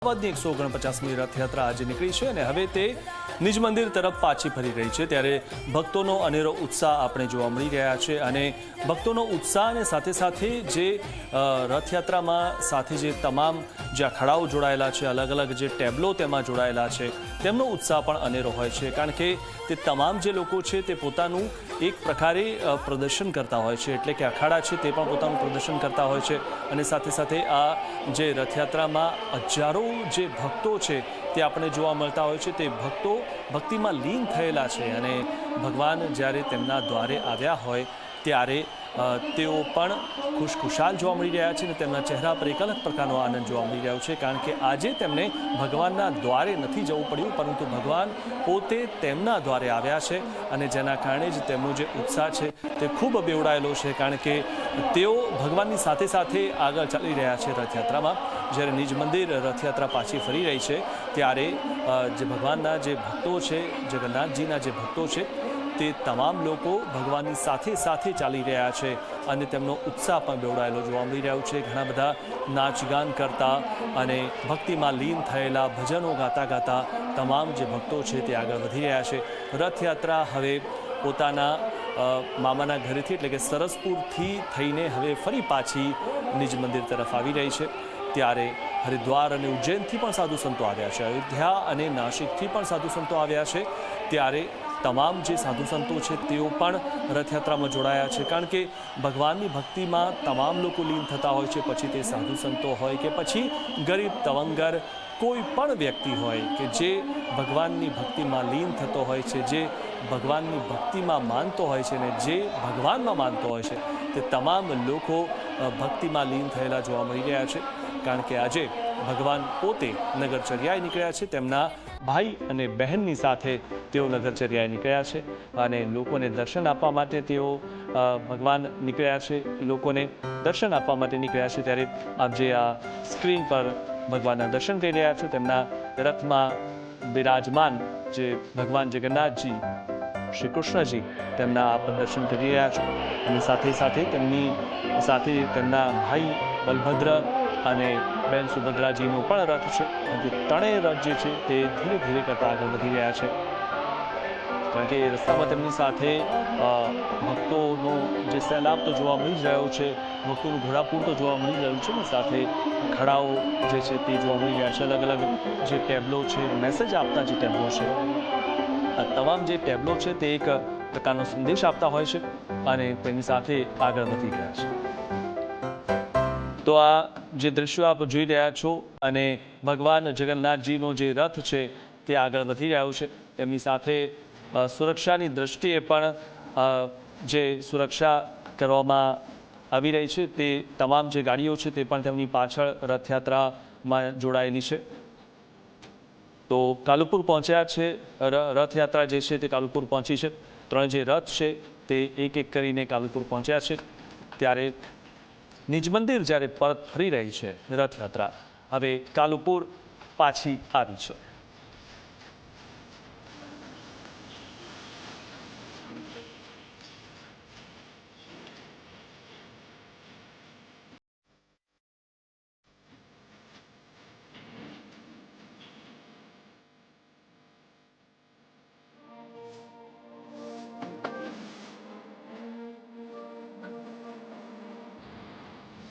અમદાવાદની 149મી રથયાત્રા આજે નીકળી છે અને હવે તે નિજ મંદિર તરફ પાછી ફરી રહી છે, ત્યારે ભક્તોનો અનેરો ઉત્સાહ આપણે જોવા મળી રહ્યા છે અને ભક્તોનો ઉત્સાહ અને સાથે સાથે જે રથયાત્રામાં સાથે જે તમામ જે અખાડાઓ જોડાયેલા છે, અલગ અલગ જે ટેબલો તેમાં જોડાયેલા છે, તેમનો ઉત્સાહ પણ અનેરો હોય છે, કારણ કે તે તમામ જે લોકો છે તે પોતાનું એક પ્રકારે પ્રદર્શન કરતા હોય છે, એટલે કે અખાડા છે તે પણ પોતાનું પ્રદર્શન કરતા હોય છે અને સાથે સાથે આ જે રથયાત્રામાં હજારો જે ભક્તો છે તે આપણે જોવા મળતા હોય છે, તે ભક્તો ભક્તિમાં લીન થયેલા છે અને ભગવાન જ્યારે તેમના દ્વારે આવ્યા હોય ત્યારે તેઓ પણ ખુશખુશાલ જોવા મળી રહ્યા છે અને તેમના ચહેરા પર એક અલગ પ્રકારનો આનંદ જોવા મળી રહ્યો છે, કારણ કે આજે તેમને ભગવાનના દ્વારે નથી જવું પડ્યું, પરંતુ ભગવાન પોતે તેમના દ્વારે આવ્યા છે અને જેના કારણે જ તેમનો જે ઉત્સાહ છે તે ખૂબ બેવડાયેલો છે, કારણ કે તેઓ ભગવાનની સાથે સાથે આગળ ચાલી રહ્યા છે રથયાત્રામાં. જ્યારે નિજ મંદિર રથયાત્રા પાછી ફરી રહી છે ત્યારે જે ભગવાનના જે ભક્તો છે, જગન્નાથજીના જે ભક્તો છે, તે તમામ લોકો ભગવાનની સાથે સાથે ચાલી રહ્યા છે અને તેમનો ઉત્સાહ પણ બેવડાયેલો જોવા મળી રહ્યો છે. ઘણા બધા નાચગાન કરતા અને ભક્તિમાં લીન થયેલા, ભજનો ગાતા ગાતા તમામ જે ભક્તો છે તે આગળ વધી રહ્યા છે. રથયાત્રા હવે પોતાના મામાના ઘરેથી એટલે કે સરસપુરથી થઈને હવે ફરી પાછી નિજ મંદિર તરફ આવી રહી છે, ત્યારે હરિદ્વાર અને ઉજ્જૈનથી પણ સાધુ સંતો આવ્યા છે, અયોધ્યા અને નાસિકથી પણ સાધુ સંતો આવ્યા છે, ત્યારે તમામ જે સાધુ સંતો છે તેઓ પણ રથયાત્રામાં જોડાયા છે, કારણ કે ભગવાનની ભક્તિમાં તમામ લોકો લીન થતા હોય છે, પછી તે સાધુ સંતો હોય કે પછી ગરીબ તવંગર કોઈ પણ વ્યક્તિ હોય કે જે ભગવાનની ભક્તિમાં લીન થતો હોય છે, જે ભગવાનની ભક્તિમાં માનતો હોય છે ને જે ભગવાનમાં માનતો હોય છે, તે તમામ લોકો ભક્તિમાં લીન થયેલા જોવા મળી રહ્યા છે, કારણ કે આજે ભગવાન પોતે નગરચર્યાએ નીકળ્યા છે, તેમના ભાઈ અને બહેનની સાથે તેઓ નગરચર્યાએ નીકળ્યા છે અને લોકોને દર્શન આપવા માટે તેઓ ભગવાન નીકળ્યા છે, લોકોને દર્શન આપવા માટે નીકળ્યા છે. ત્યારે આપ જે આ સ્ક્રીન પર ભગવાનના દર્શન કરી રહ્યા છો, તેમના રથમાં બિરાજમાન જે ભગવાન જગન્નાથજી, શ્રી કૃષ્ણજી, તેમના આપ દર્શન કરી રહ્યા છો અને સાથે સાથે તેમની સાથે તેમના ભાઈ બલભદ્ર અને બેન સુભદ્રાજીનો પણ રથ છે. જે ત્રણેય રથ જે છે તે ધીરે ધીરે કરતા આગળ વધી રહ્યા છે, કારણ કે રસ્તામાં તેમની સાથે ભક્તોનો જે સૈલાબ તો જોવા મળી જ રહ્યો છે, ભક્તોનું ઘોડાપૂર તો જોવા મળી રહ્યું છે, સાથે અખાડાઓ જે છે તે જોવા મળી રહ્યા છે. અલગ અલગ જે ટેબલો છે, મેસેજ આપતા જે ટેબલો છે, આ તમામ જે ટેબલો છે તે એક પ્રકારનો સંદેશ આપતા હોય છે અને તેની સાથે આગળ વધી રહ્યા છે. તો આ જે દ્રશ્યો આપ જોઈ રહ્યા છો અને ભગવાન જગન્નાથજીનો જે રથ છે તે આગળ વધી રહ્યો છે, તેમની સાથે સુરક્ષાની દ્રષ્ટિએ પણ જે સુરક્ષા કરવામાં આવી રહી છે, તે તમામ જે ગાડીઓ છે તે પણ તેમની પાછળ રથયાત્રામાં જોડાયેલી છે. તો કાલુપુર પહોંચ્યા છે, રથયાત્રા જે છે તે કાલુપુર પહોંચી છે, ત્રણ જે રથ છે તે એક એક કરીને કાલુપુર પહોંચ્યા છે, ત્યારે નિજ મંદિર જ્યારે પરત ફરી રહી છે રથયાત્રા, હવે કાલુપુર પાછી આવી છે.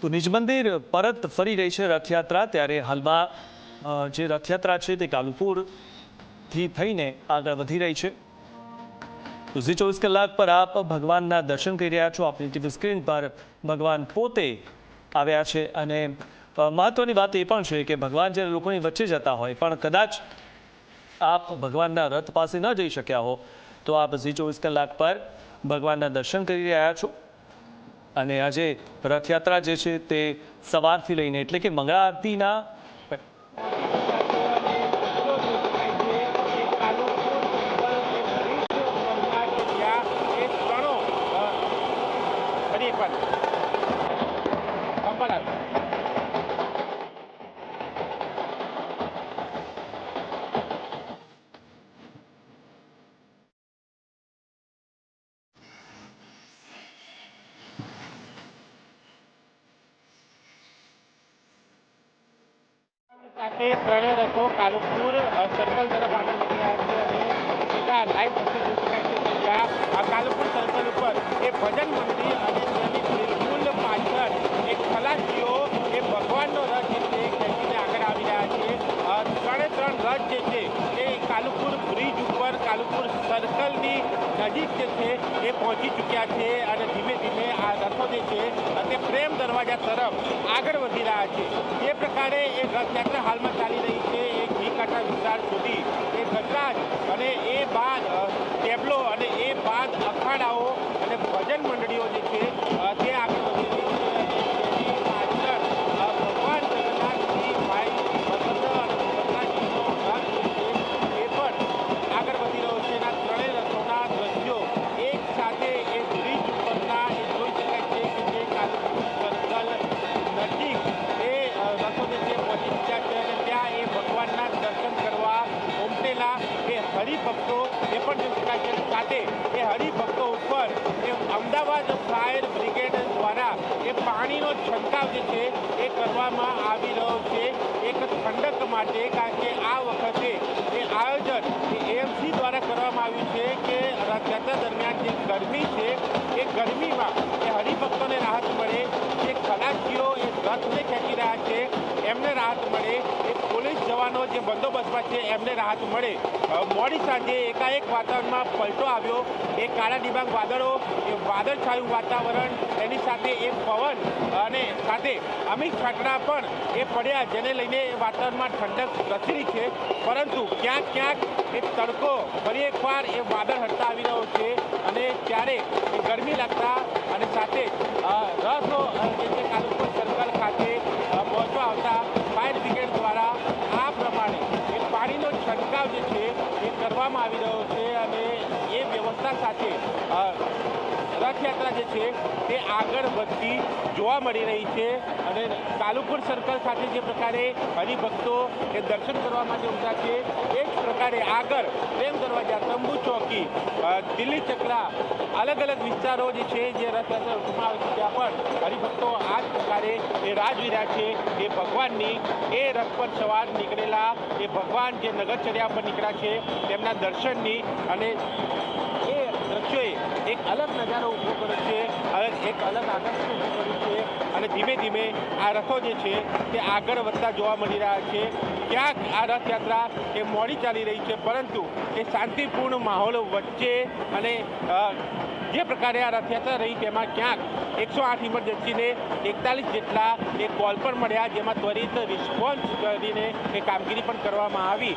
તો નિજ મંદિર પરત ફરી રહી છે રથયાત્રા, ત્યારે હાલમાં જે રથયાત્રા છે તે કાલુપુરથી થઈને આગળ વધી રહી છે. તો ઝી 24 કલાક પર આપ ભગવાનના દર્શન કરી રહ્યા છો. આપની ટીવી સ્ક્રીન પર ભગવાન પોતે આવ્યા છે અને મહત્વની વાત એ પણ છે કે ભગવાન જ્યારે લોકોની વચ્ચે જતા હોય પણ કદાચ આપ ભગવાનના રથ પાસે ન જઈ શક્યા હો તો આપ ઝી 24 કલાક પર ભગવાનના દર્શન કરી રહ્યા છો અને આજે રથયાત્રા જે છે તે સવારથી લઈને એટલે કે મંગળા આરતીના એ ત્રણેય રથો કાલુપુર સર્કલ તરફ આગળ વધી રહ્યા છે અને સીધા લાઈવ દ્રશ્ય જોઈ શકાય છે કે જ્યાં કાલુપુર સર્કલ ઉપર એ ભજન મંડળી અને તેની બિલકુલ પાછળ એક ખલાસીઓ એ ભગવાનનો રથ જે છે ખેંચીને આગળ આવી રહ્યા છે. ત્રણે ત્રણ રથ જે છે એ કાલુપુર બ્રિજ ઉપર કાલુપુર સર્કલની નજીક જે છે એ પહોંચી ચૂક્યા છે અને ધીમે ધીમે આ રથો જે છે તે પ્રેમ દરવાજા તરફ આગળ વધી રહ્યા છે. જે પ્રકારે એ રથયાત્રા હાલમાં ચાલી રહી છે એ ઘીકાંઠા વિસ્તાર સુધી એ ગજરાજ અને એ બાદ ટેબલો અને એ બાદ અખાડાઓ અને ભજન મંડળીઓ જે છે તે આગળ વધી રહી છે. તેની પાછળ ભગવાન જગન્નાથજી ભાઈ બલભદ્ર અને સુભદ્રાજીનો રથ જે છે એ પણ આગળ વધી રહ્યો છે. એના ત્રણેય રથોના દ્રશ્યો એક સાથે એ બ્રિજ ઉપરના એ જોઈ શકાય છે કે જે કાલુપુર સર્કલ નજીક એ રથો જે છે પહોંચી ચૂક્યા છે અને ત્યાં એ ભગવાનના દર્શન કરવા ઉમટેલા એ હરિભક્તો એ પણ જોઈ શકાય છે. સાથે એ હરિભક્તો ઉપર એ અમદાવાદ ફાયર બ્રિગેડ દ્વારા એ પાણીનો છંટકાવ જે છે એ કરવામાં આવી રહ્યો છે એક ઠંડક માટે, કારણ કે આ વખતે એ આયોજન એએમસી દ્વારા કરવામાં આવ્યું છે કે રથયાત્રા દરમિયાન જે ગરમી છે એ ગરમીમાં એ હરિભક્તોને રાહત મળે, જે ખલાસીઓ એ રથને ખેંચી રહ્યા છે એમને રાહત મળે, એ પોલીસ જવાનો જે બંદોબસ્તમાં છે એમને રાહત મળે. મોડી સાંજે એકાએક વાતાવરણમાં પલટો આવ્યો. એ કાળા ડિબાંગ વાદળો, એ વાદળછાયું વાતાવરણ, એની સાથે એ પવન અને સાથે અમિત છાંટણા પણ એ પડ્યા, જેને લઈને એ વાતાવરણમાં ઠંડક પ્રસરી છે. પરંતુ ક્યાંક ક્યાંક એ તડકો ફરી એકવાર એ વાદળ હટતા આવી રહ્યો છે અને ત્યારે એ ગરમી લાગતા અને સાથે રથો જે છે કાલુપુર સર્કલ ખાતે પહોંચવા આવતા ફાયર બ્રિગેડ દ્વારા આ પ્રમાણે એ પાણીનો છંટકાવ જે છે એ કરવામાં આવી રહ્યો છે અને એ વ્યવસ્થા સાથે રથયાત્રા જે છે તે આગળ વધતી જોવા મળી રહી છે. અને કાલુપુર સર્કલ ખાતે જે પ્રકારે હરિભક્તો એ દર્શન કરવા માટે ઉમટ્યા છે એ જ પ્રકારે આગળ પ્રેમ દરવાજા, તંબુ ચોકી, દિલ્હી ચકલા, અલગ અલગ વિસ્તારો જે છે જે રથયાત્રા રૂટમાં આવે છે ત્યાં પણ હરિભક્તો આ જ પ્રકારે એ રાહ જોઈ રહ્યા છે એ ભગવાનની. એ રથ પર સવાર નીકળેલા એ ભગવાન જે નગરચર્યા પર નીકળ્યા છે તેમના દર્શનની અને એ દ્રશ્યોએ એક અલગ નજારો ઊભો કર્યો છે, એક અલગ આકર્ષણ ઊભું કર્યું છે અને ધીમે ધીમે આ રથો જે છે તે આગળ વધતા જોવા મળી રહ્યા છે. ક્યાંક આ રથયાત્રા એ મોડી ચાલી રહી છે પરંતુ એ શાંતિપૂર્ણ માહોલ વચ્ચે અને જે પ્રકારે આ રથયાત્રા રહી તેમાં ક્યાંક 108 ઇમરજન્સીને 41 જેટલા એ કોલ પણ મળ્યા, જેમાં ત્વરિત રિસ્પોન્સ કરીને એ કામગીરી પણ કરવામાં આવી.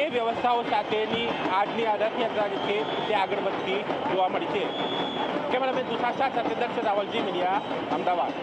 એ વ્યવસ્થાઓ સાથેની આજની આ રથયાત્રા જે છે તે આગળ વધતી જોવા મળી છે. કેમેરામેન તુષાર સાથે દર્શન રાવલજી મીડિયા, અમદાવાદ.